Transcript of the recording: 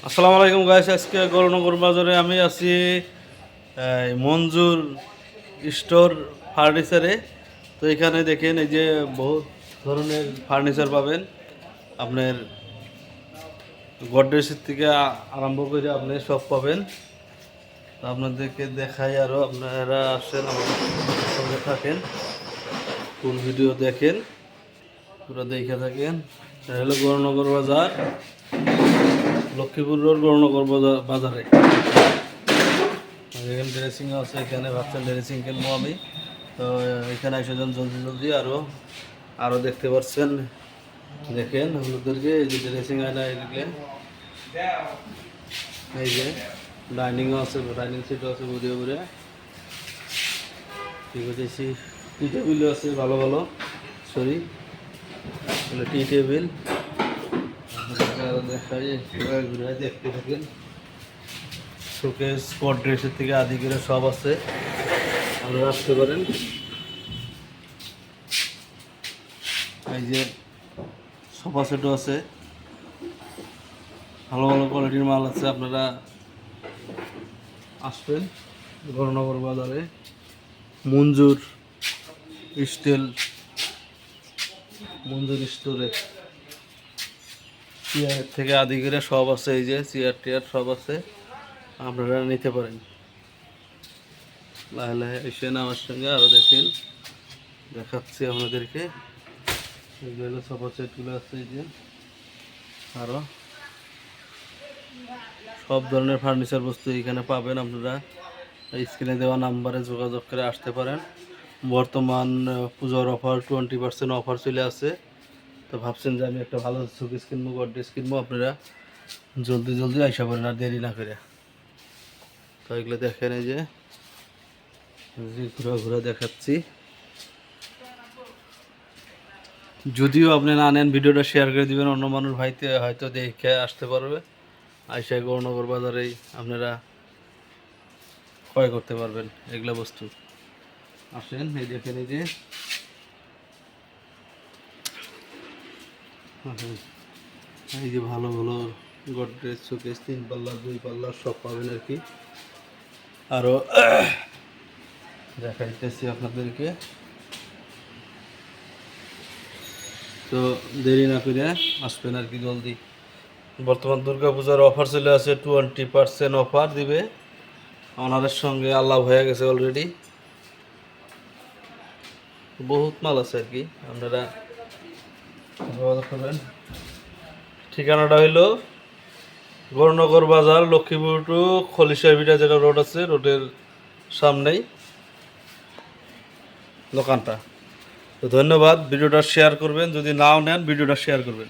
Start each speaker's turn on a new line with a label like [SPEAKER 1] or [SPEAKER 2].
[SPEAKER 1] আসসালামু আলাইকুম গাইস, আজকে গৌরনগর বাজারে আমি আছি মঞ্জুর স্টোর ফার্নিচারে। তো এখানে দেখেন এই যে বহুত ধরনের ফার্নিচার পাবেন। আপনার গডরেজের থেকে আরম্ভ করে আপনি সব পাবেন। তো আপনাদেরকে দেখাই, আরও আপনারা আসেন আমাদের সঙ্গে থাকেন, ফুল ভিডিও দেখেন, পুরো দেখে থাকেন। এটা হলো গৌরনগর বাজার, লক্ষ্মীপুর রোড গৌরনগর বাজারে। এখানে ড্রেসিং আছে, এখানে ভাবছেন ড্রেসিং কিনবো আমি। তো এখানে এসে যান জলদি জলদি। আরও দেখতে পাচ্ছেন, দেখেন আপনাদেরকে এই যে ড্রেসিং আয়না, এদিকে এই যে ডাইনিংও আছে, ডাইনিং সিটও আছে বুঝে বুঝে, ঠিক আছে। টি টেবিলও আছে ভালো ভালো, সরি টি টেবিল। আরও দেখাই, ঘুরে দেখতে থাকেন। শোকেস স্পট ড্রেসের থেকে আদি করে সব আছে, আপনারা আসতে পারেন। এই যে সোফা সেটও আছে, ভালো ভালো কোয়ালিটির মাল আছে, আপনারা আসবেন গৌরনগর বাজারে। মঞ্জুর স্টোরে চেয়ার থেকে আদি করে সব আছে, এই যে চেয়ার টেয়ার সব আছে, আপনারা নিতে পারেন। লাহে লাহে এসেন আমার সঙ্গে, আরও দেখেন, দেখাচ্ছি আপনাদেরকে। এইগুলো সোফা সেটগুলো আছে, এই যে আরও সব ধরনের ফার্নিচার বস্তু এখানে পাবেন। আপনারা স্ক্রিনে দেওয়া নাম্বারে যোগাযোগ করে আসতে পারেন। বর্তমান পুজোর অফার 20% অফার চলে আছে। তো ভাবছেন যে আমি একটা ভালো শোকেস কিনবো, গডরেজ কিনবো, আপনারা জলদি জলদি আইসা পারেন, আর দেরি না করে। তো এগুলো দেখেন, এই যে ঘুরা ঘুরা দেখাচ্ছি। যদিও আপনি না নেন, ভিডিওটা শেয়ার করে দিবেন, অন্য মানুষ ভাইতে হয়তো দেখে আসতে পারবে। আইসা গৌরনগর বাজারেই আপনারা ক্রয় করতে পারবেন এগুলা বস্তু। আসেন, এই দেখেন, এই যে এই যে ভালো ভালো গডরেজ শোকেস 3 পাল্লা 2 পাল্লা সব পাবেন আর কি। আরও দেখাইতেছি আপনাদেরকে। তো দেরি না করে আসবেন আর কি, জলদি। বর্তমান দুর্গাপূজার অফার চলে আছে, 20% অফার দিবে ওনাদের সঙ্গে, আল্লাহ হয়ে গেছে অলরেডি। বহুত মাল আছে আর কি, আপনারা যোগাযোগ করবেন। ঠিকানাটা হইল গৌরনগর বাজার, লক্ষ্মীপুর টু খলিশাভিটা যেটা রোড আছে, রোডের সামনেই দোকানটা। তো ধন্যবাদ, ভিডিওটা শেয়ার করবেন, যদি নাও নেন ভিডিওটা শেয়ার করবেন।